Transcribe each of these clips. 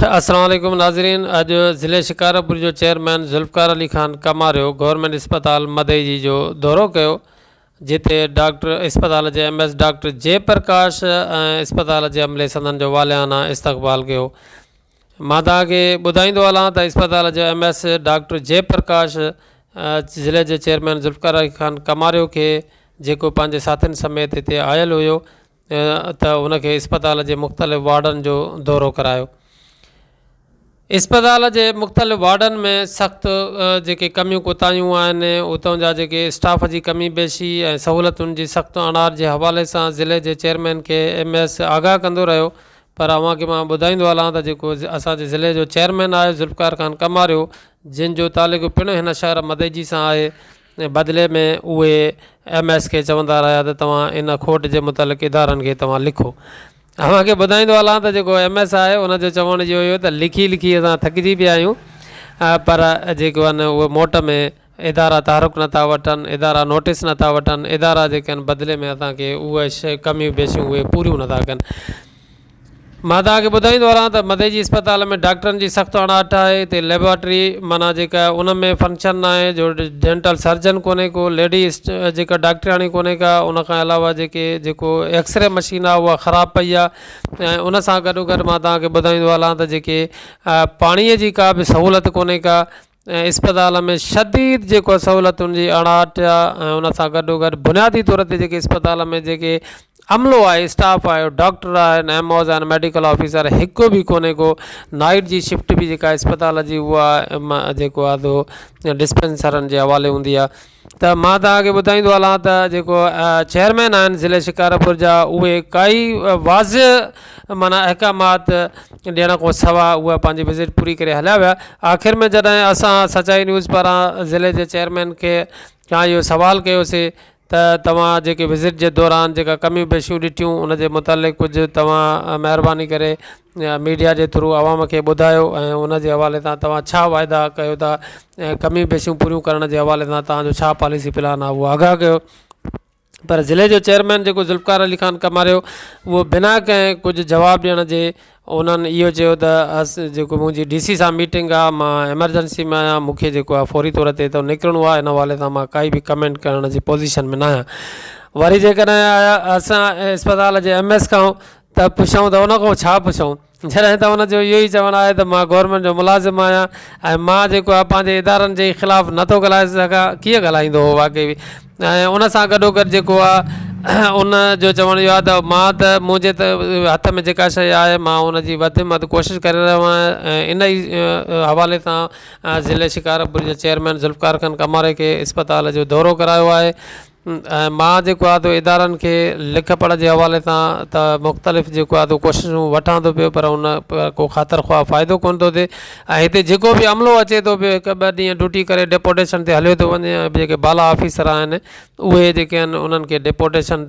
अस्सलाम वालेकुम नाज़रीन। अॼु ज़िले शिकारपुर जो चेयरमैन ज़ुल्फ़कार अली ख़ान कमारियो गवर्नमेंट अस्पताल मदई जो दौरो कयो, जिते डॉक्टर अस्पताल जे MS डॉक्टर जयप्रकाश ऐं अस्पताल जे अमले संदन जो वालियाना इस्तक़बाल कयो। मां तव्हांखे ॿुधाईंदो हलां त अस्पताल जो MS डॉक्टर जयप्रकाश ज़िले जे चेयरमैन ज़ुल्फ़कार अली ख़ान कमारियो खे जेको पंहिंजे साथियुनि समेत हिते आयल हुयो त उनखे अस्पताल जे मुख़्तलिफ़ वार्डनि जो दौरो करायो। अस्पताल जे मुख़्तलिफ़ वार्डनि में सख़्तु जेके कमियूं कोताहियूं आहिनि, उतां जा जेके स्टाफ जी कमी बेशी ऐं सहूलियतुनि जी सख़्तु अणार जे हवाले सां ज़िले जे चेयरमैन खे MS आगाह कंदो रहियो। पर अव्हांखे मां ॿुधाईंदो हलां त जेको असांजे ज़िले जो चेयरमैन आहे ज़ुल्फ़कार ख़ान कमारियो, जिन जो तालुक़ु पिणु हिन शहर मदई सां आहे, बदिले में उहे MS खे चवंदा रहिया त तव्हां इन खोट जे मुतलिक़ इदारनि खे तव्हां लिखो। अव्हांखे ॿुधाईंदो हलां त जेको MS आहे उनजो चवण इहो हुयो त लिखी लिखी असां थकिजी पिया आहियूं, पर जेको आहिनि उहे मोट में इदारा तारुक नथा वठनि, इदारा नोटिस नथा वठनि, इदारा जेके आहिनि बदिले में असांखे उहे कमियूं बेशियूं उहे पूरियूं नथा कनि। मां तव्हांखे ॿुधाईंदो हलां त मदई जी अस्पताल में डॉक्टरनि जी सख़्तु अणाट आहे। हिते लेबोरेटरी माना जेका उन में फंक्शन न आहे, जो डेंटल सर्जन कोन्हे को, लेडी जेका डॉक्टराणी कोन्हे का, उन खां अलावा जेको एक्सरे मशीन आहे उहा ख़राबु पई आहे। ऐं उन सां गॾोगॾु मां तव्हांखे ॿुधाईंदो हलां त जेके पाणीअ जी का बि सहूलियत कोन्हे का, ऐं अस्पताल में शदीद जेको सहूलियतुनि जी अणाट आहे। ऐं उन सां गॾोगॾु बुनियादी तौर ते जेके अस्पताल में जेके अमलो आहे, स्टाफ आहे, डॉक्टर आहिनि, MOs आहिनि, मेडिकल ऑफिसर हिकु बि कोन्हे को। नाइट जी शिफ्ट बि जेका अस्पताल जी उहा जेको आहे तो डिस्पेंसरनि जे हवाले हूंदी आहे। त मां तव्हांखे ॿुधाईंदो हलां त जेको चेयरमैन आहिनि ज़िले शिकारपुर जा, उहे काई वाज़ माना अहकामात ॾियण खां सवाइ उहा पंहिंजी विज़िट पूरी करे हलिया विया। आख़िर में जॾहिं असां सचाई न्यूज़ पारां ज़िले जे चेयरमैन खे खां इहो सवाल कयोसीं त तव्हां जेके विज़िट जे दौरान जेका कमियूं पेशियूं ॾिठियूं उन जे मुतालिक़ कुझु तव्हां महिरबानी करे मीडिया जे थ्रू आवाम खे ॿुधायो, ऐं उन जे हवाले सां तव्हां छा वाइदा कयो था, ऐं कमियूं पेशियूं पूरियूं करण जे हवाले सां तव्हांजो छा पॉलिसी प्लान आहे, उहो आगाह कयो। पर ज़िले जो चेयरमैन जेको ज़ुल्फ़कार अली ख़ान कमारियो, उहो बिना कंहिं कुझु जवाबु ॾियण जे उन्हनि इहो चयो त जेको मुंहिंजी DC सां मीटिंग आहे, मां एमरजेंसी में आहियां, मूंखे जेको आहे फौरी तौर ते त निकिरणो आहे, इन हवाले सां मां काई बि कमेंट करण जी पोज़ीशन में न आहियां। वरी जेकॾहिं असां अस्पताल जे MS खां त पुछूं त उन खां छा पुछूं, जॾहिं त उनजो इहो ई चवणु आहे त मां गवर्नमेंट जो मुलाज़िम आहियां, ऐं मां जेको आहे पंहिंजे इदारनि जे ख़िलाफ़ु नथो ॻाल्हाए सघां। कीअं ॻाल्हाईंदो हो वाक़ई? ऐं उन सां गॾोगॾु जेको आहे उन जो चवणु इहो आहे त मां त मुंहिंजे त हथ में जेका शइ आहे मां उनजी वधि में वधि कोशिशि करे रहियो आहियां। ऐं इन ई हवाले सां ज़िले शिकारपुर जे चेयरमैन ज़ुल्फ़कार ख़ान कमारे खे अस्पताल जो दौरो करायो आहे। ऐं मां जेको आहे तो इदारनि खे लिख पढ़ जे हवाले सां त मुख़्तलिफ़ जेको आहे तो कोशिशूं वठां थो पियो, पर उन को ख़ातिर ख़्वाह फ़ाइदो कोन थो थिए। ऐं हिते जेको बि अमलो अचे थो पियो, हिकु ॿ ॾींहं ड्यूटी करे डेपोटेशन ते हलियो थो वञे, ऐं जेके बाला ऑफिसर आहिनि उहे जेके आहिनि उन्हनि खे डेपोटेशन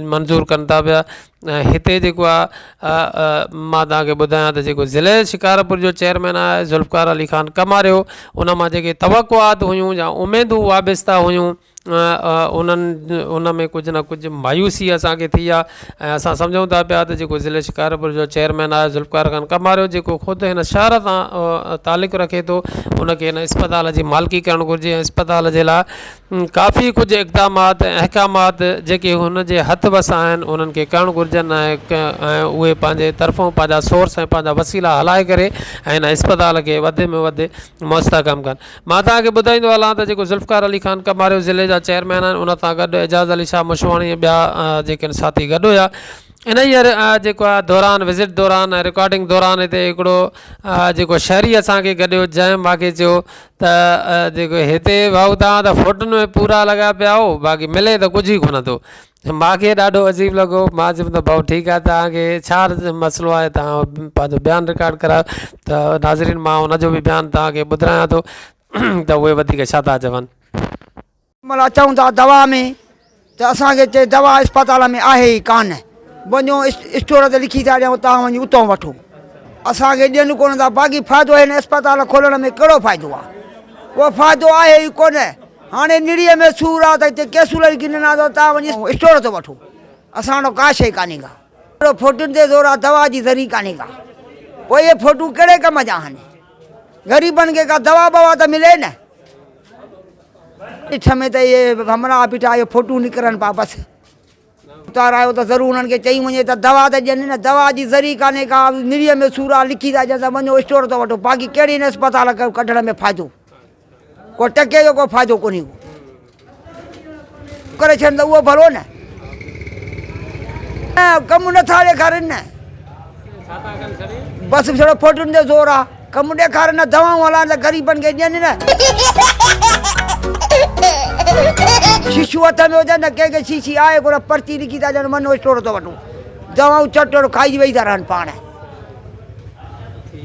मंज़ूरु कनि था पिया। ऐं हिते जेको आहे मां तव्हांखे ॿुधायां त जेको ज़िले शिकारपुर जो चेयरमैन आहे ज़ुल्फ़कार अली ख़ान कमारियो, उन मां जेके तवक़ुआत हुयूं या उमेदूं वाबिस्ता हुयूं, उन में कुझु न कुझु मायूसी असांखे थी आहे। ऐं असां सम्झूं था पिया त जेको ज़िले शिकारपुर जो चेयरमैन आहे ज़ुल्फ़कार ख़ान कमारियो, जेको ख़ुदि हिन शहर सां तालुक़ु रखे थो, उनखे हिन अस्पताल जी मालिकी करणु घुरिजे। ऐं अस्पताल जे लाइ काफ़ी कुझु इक़दामात ऐं अहकामात जेके हुनजे हथ वस आहिनि उन्हनि खे करणु घुरिजनि, ऐं उहे पंहिंजे तरफ़ां पंहिंजा सोर्स ऐं पंहिंजा वसीला हलाए करे ऐं हिन अस्पताल खे वधि में वधि मुस्तहकम कनि। मां तव्हांखे ॿुधाईंदो हलां त जेको ज़ुल्फ़कार अली ख़ान कमारियो ज़िले जा चेयरमैन आहिनि, उन सां गॾु एजाज़ अली शाह मशवाणी ॿिया जेके आहिनि साथी गॾु हुया। इन ई जेको आहे दौरान विज़िट दौरान ऐं रिकॉर्डिंग दौरान हिते हिकिड़ो जेको शहरी असांखे गॾियो, जंहिं मूंखे चयो त जेको हिते भाऊ तव्हां त फ़ोटुनि में पूरा लॻा पिया हो, बाक़ी मिले त कुझु ई कोन थो। मूंखे ॾाढो अजीब लॻो। मां चयुमि त भाऊ ठीकु आहे, तव्हांखे छा मसइलो आहे, तव्हां पंहिंजो बयानु रिकॉर्ड करायो। त नाज़रीन मां हुनजो बि बयानु तव्हांखे ॿुधायां थो त उहे वधीक छा था चवनि। मतलब अचूं था दवा में त असांखे चए दवा अस्पताल में आहे ई कान, वञो स्टोर ते लिखी था ॾियूं, तव्हां वञी उतां वठो, असांखे ॾियनि कोन था। बाक़ी फ़ाइदो हिन अस्पताल खोलण में कहिड़ो फ़ाइदो आहे? उहो फ़ाइदो आहे ई कोन। हाणे निड़ीअ में सूरु आहे त हिते कैसूल गिननि आहे त तव्हां वञी स्टोर ते वठो, असां वटि का शइ कान्हे का। फोटुनि ते ज़ोर आहे, दवा जी ज़री कान्हे का। पोइ ये फोटू कहिड़े कम जा आहिनि? ग़रीबनि खे का दवा बवा त मिले न। ॾिठ में त इहे हमरा बीठा इहे फोटू निकिरनि पिया बसि। उतारायो त ज़रूरु उन्हनि खे चई वञे त दवा त ॾियनि न। दवा जी ज़री कान्हे का, निरीअ में सूर आहे लिखी था ॾियनि त वञो स्टोर तो वठो। बाक़ी कहिड़ी न अस्पताल कढण में फ़ाइदो, को टके जो को फ़ाइदो कोन्हे। करे छॾनि त उहो भलो न, कमु नथा ॾेखारनि न। बसि छड़ो फोटुनि जो ज़ोर आहे, कमु ॾेखारनि न। दवाऊं हलाइनि त ग़रीबनि खे ॾियनि न। शीशू हथ में हुजनि न, कंहिंखे शीशी आहे कोन, पर्ची लिखी था ॾियनि वञो स्टोर तो वठो। दवाऊं चट खाई वेही था रहनि पाण।